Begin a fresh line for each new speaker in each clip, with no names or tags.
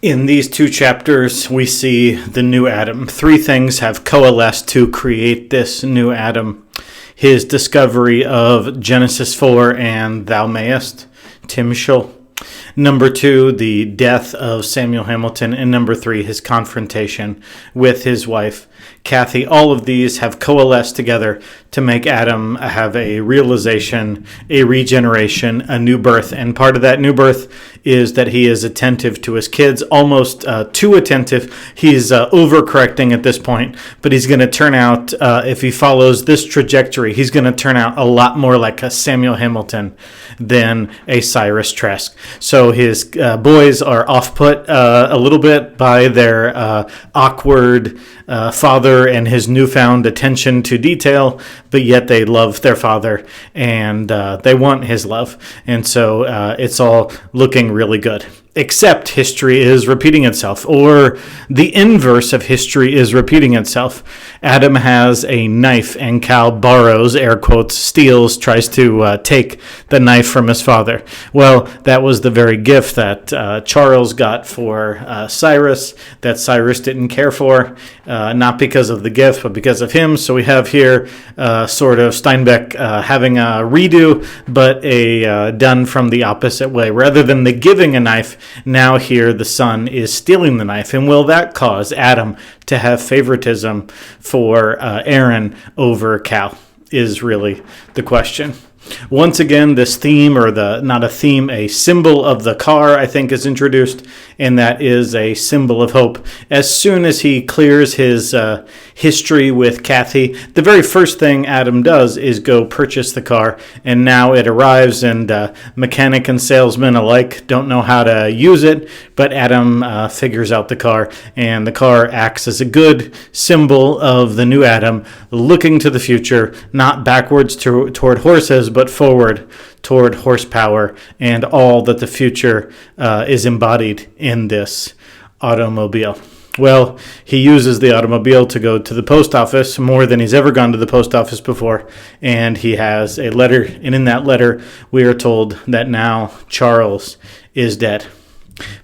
In these two chapters, we see the new Adam. Three things have coalesced to create this new Adam. His discovery of Genesis 4 and Thou Mayest, Timshel. Number 2, the death of Samuel Hamilton. And number 3, his confrontation with his wife, Kathy. All of these have coalesced together to make Adam have a realization, a regeneration, a new birth. And part of that new birth is that he is attentive to his kids, almost too attentive. He's overcorrecting at this point, but he's going to turn out, if he follows this trajectory, he's going to turn out a lot more like a Samuel Hamilton than a Cyrus Trask. So his boys are off-put a little bit by their awkward father and his newfound attention to detail, but yet they love their father and they want his love. And so it's all looking really good. Except history is repeating itself, or the inverse of history is repeating itself. Adam has a knife and Cal borrows, air quotes, steals, tries to take the knife from his father. Well, that was the very gift that Charles got for Cyrus, that Cyrus didn't care for, not because of the gift, but because of him. So we have here sort of Steinbeck having a redo, but a done from the opposite way. Rather than the giving a knife, now here the son is stealing the knife. And will that cause Adam to have favoritism for Aaron over Cal is really the question. Once again, this theme, or not a theme, a symbol of the car, I think, is introduced, and that is a symbol of hope. As soon as he clears his history with Kathy, the very first thing Adam does is go purchase the car, and now it arrives, and mechanic and salesman alike don't know how to use it, but Adam figures out the car, and the car acts as a good symbol of the new Adam, looking to the future, not backwards toward horses, but forward toward horsepower and all that the future is embodied in this automobile. Well, he uses the automobile to go to the post office more than he's ever gone to the post office before, and he has a letter, and in that letter we are told that now Charles is dead.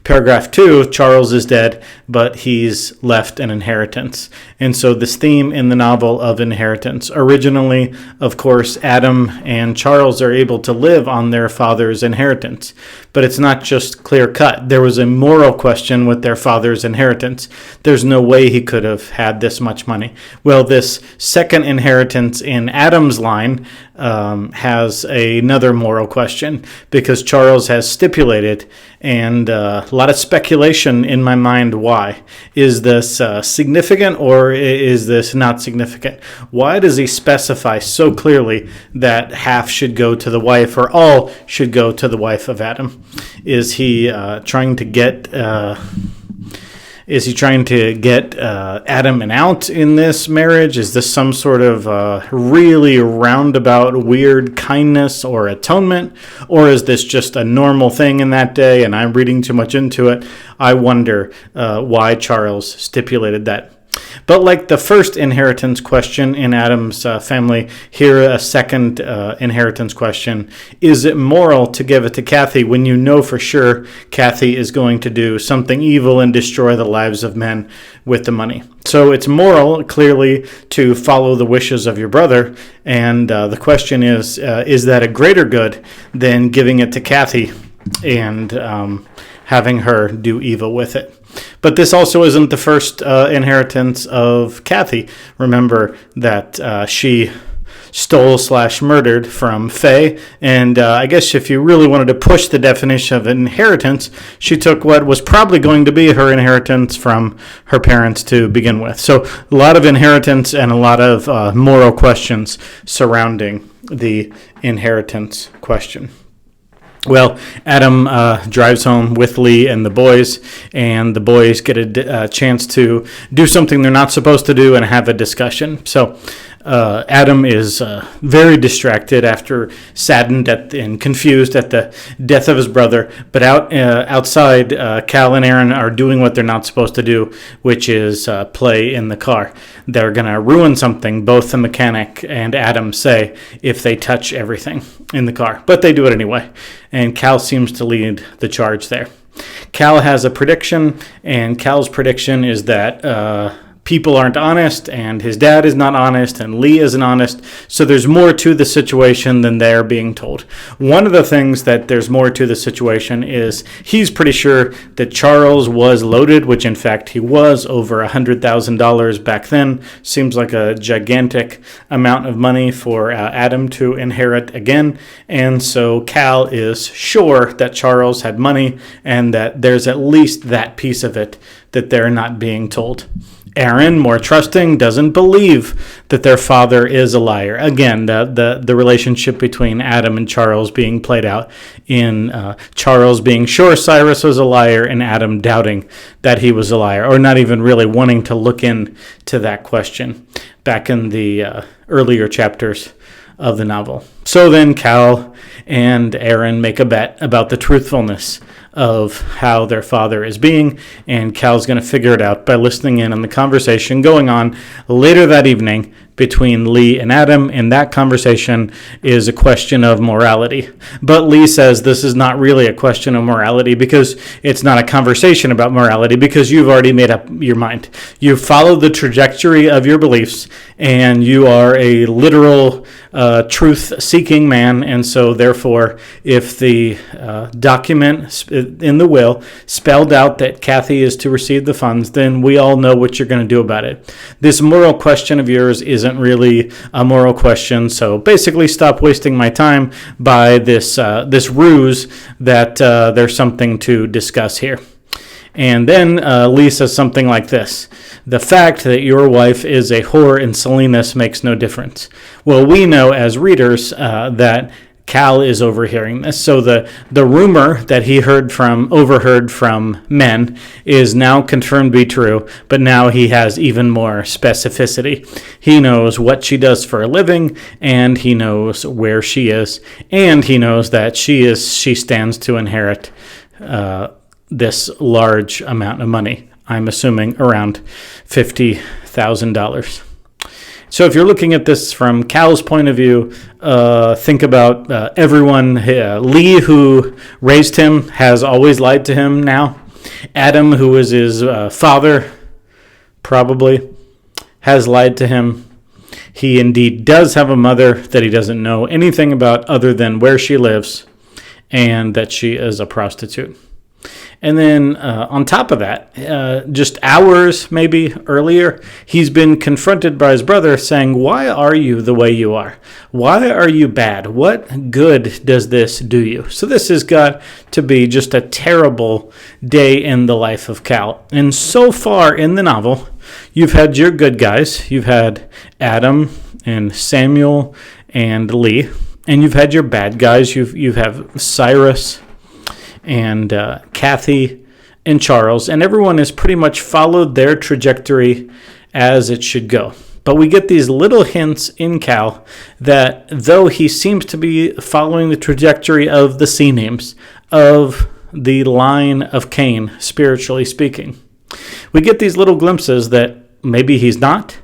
Paragraph 2, Charles is dead, but he's left an inheritance. And so this theme in the novel of inheritance. Originally, of course, Adam and Charles are able to live on their father's inheritance. But it's not just clear-cut. There was a moral question with their father's inheritance. There's no way he could have had this much money. Well, this second inheritance in Adam's line has another moral question, because Charles has stipulated, and a lot of speculation in my mind why. Is this significant, or is this not significant? Why does he specify so clearly that half should go to the wife, or all should go to the wife of Adam? Is he trying to get Adam an out in this marriage? Is this some sort of really roundabout weird kindness or atonement? Or is this just a normal thing in that day and I'm reading too much into it? I wonder why Charles stipulated that. But like the first inheritance question in Adam's family, here a second inheritance question. Is it moral to give it to Kathy when you know for sure Kathy is going to do something evil and destroy the lives of men with the money? So it's moral, clearly, to follow the wishes of your brother. And the question is that a greater good than giving it to Kathy and having her do evil with it? But this also isn't the first inheritance of Kathy. Remember that she stole/murdered from Faye, and I guess if you really wanted to push the definition of inheritance, she took what was probably going to be her inheritance from her parents to begin with. So a lot of inheritance and a lot of moral questions surrounding the inheritance question. Well, Adam drives home with Lee and the boys get a chance to do something they're not supposed to do and have a discussion. So Adam is very distracted saddened and confused at the death of his brother. But outside, Cal and Aaron are doing what they're not supposed to do, which is play in the car. They're going to ruin something, both the mechanic and Adam say, if they touch everything in the car. But they do it anyway. And Cal seems to lead the charge there. Cal has a prediction, and Cal's prediction is that people aren't honest, and his dad is not honest, and Lee isn't honest. So there's more to the situation than they're being told. One of the things that there's more to the situation is he's pretty sure that Charles was loaded, which in fact he was, over $100,000 back then. Seems like a gigantic amount of money for Adam to inherit again. And so Cal is sure that Charles had money, and that there's at least that piece of it that they're not being told. Aaron, more trusting, doesn't believe that their father is a liar. Again, the relationship between Adam and Charles being played out in Charles being sure Cyrus was a liar and Adam doubting that he was a liar, or not even really wanting to look into that question back in the earlier chapters of the novel. So then Cal and Aaron make a bet about the truthfulness of how their father is being, and Cal's going to figure it out by listening in on the conversation going on later that evening between Lee and Adam, and that conversation is a question of morality. But Lee says this is not really a question of morality because it's not a conversation about morality, because you've already made up your mind. You've followed the trajectory of your beliefs, and you are a literal truth-seeking man, and so therefore if the document in the will spelled out that Kathy is to receive the funds, then we all know what you're going to do about it. This moral question of yours isn't really a moral question, so basically stop wasting my time by this ruse that there's something to discuss here. And then Lee says something like this: the fact that your wife is a whore in Salinas makes no difference. Well, we know as readers that Cal is overhearing this. So the rumor that he overheard from men is now confirmed to be true, but now he has even more specificity. He knows what she does for a living, and he knows where she is, and he knows that she stands to inherit this large amount of money. I'm assuming around $50,000. So if you're looking at this from Cal's point of view, think about everyone. Lee, who raised him, has always lied to him now. Adam, who is his father, probably has lied to him. He indeed does have a mother that he doesn't know anything about other than where she lives and that she is a prostitute. And then on top of that, just hours maybe earlier, he's been confronted by his brother saying, why are you the way you are? Why are you bad? What good does this do you? So this has got to be just a terrible day in the life of Cal. And so far in the novel, you've had your good guys. You've had Adam and Samuel and Lee. And you've had your bad guys. You have Cyrus and Kathy and Charles, and everyone has pretty much followed their trajectory as it should go. But we get these little hints in Cal that though he seems to be following the trajectory of the sea names, of the line of Cain, spiritually speaking, we get these little glimpses that maybe he's not.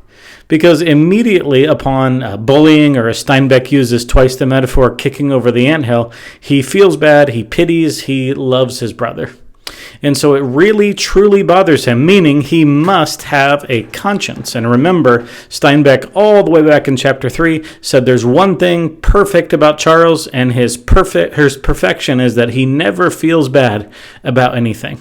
Because immediately upon bullying, or as Steinbeck uses twice the metaphor, kicking over the anthill, he feels bad, he pities, he loves his brother. And so it really, truly bothers him, meaning he must have a conscience. And remember, Steinbeck, all the way back in chapter 3, said there's one thing perfect about Charles, and his perfection is that he never feels bad about anything.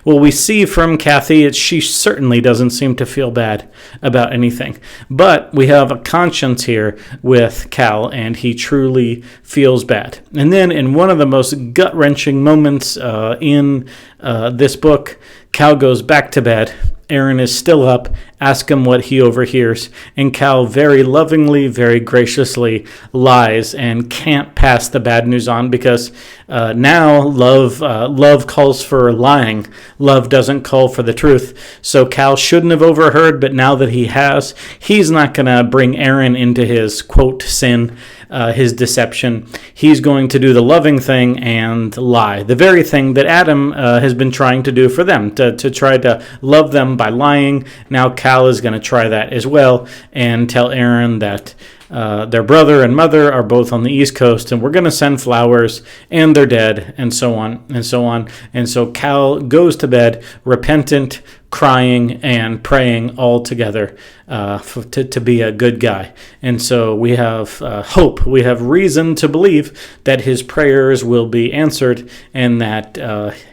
Well, we see from Kathy she certainly doesn't seem to feel bad about anything. But we have a conscience here with Cal, and he truly feels bad. And then in one of the most gut-wrenching moments in this book, Cal goes back to bed. Aaron is still up. Ask him what he overhears. And Cal very lovingly, very graciously lies and can't pass the bad news on, because now love calls for lying. Love doesn't call for the truth. So Cal shouldn't have overheard, but now that he has, he's not going to bring Aaron into his, quote, sin, his deception. He's going to do the loving thing and lie. The very thing that Adam has been trying to do for them, to try to love them by lying. Now Cal is going to try that as well and tell Aaron that their brother and mother are both on the East Coast, and we're going to send flowers, and they're dead, and so on, and so on. And so Cal goes to bed repentant, crying, and praying all together to be a good guy. And so we have hope. We have reason to believe that his prayers will be answered, and that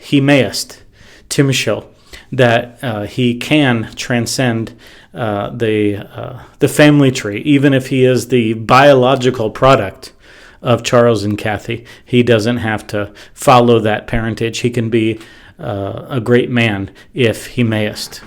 he mayest, Timshel, that he can transcend the family tree, even if he is the biological product of Charles and Kathy. He doesn't have to follow that parentage. He can be a great man if he mayest.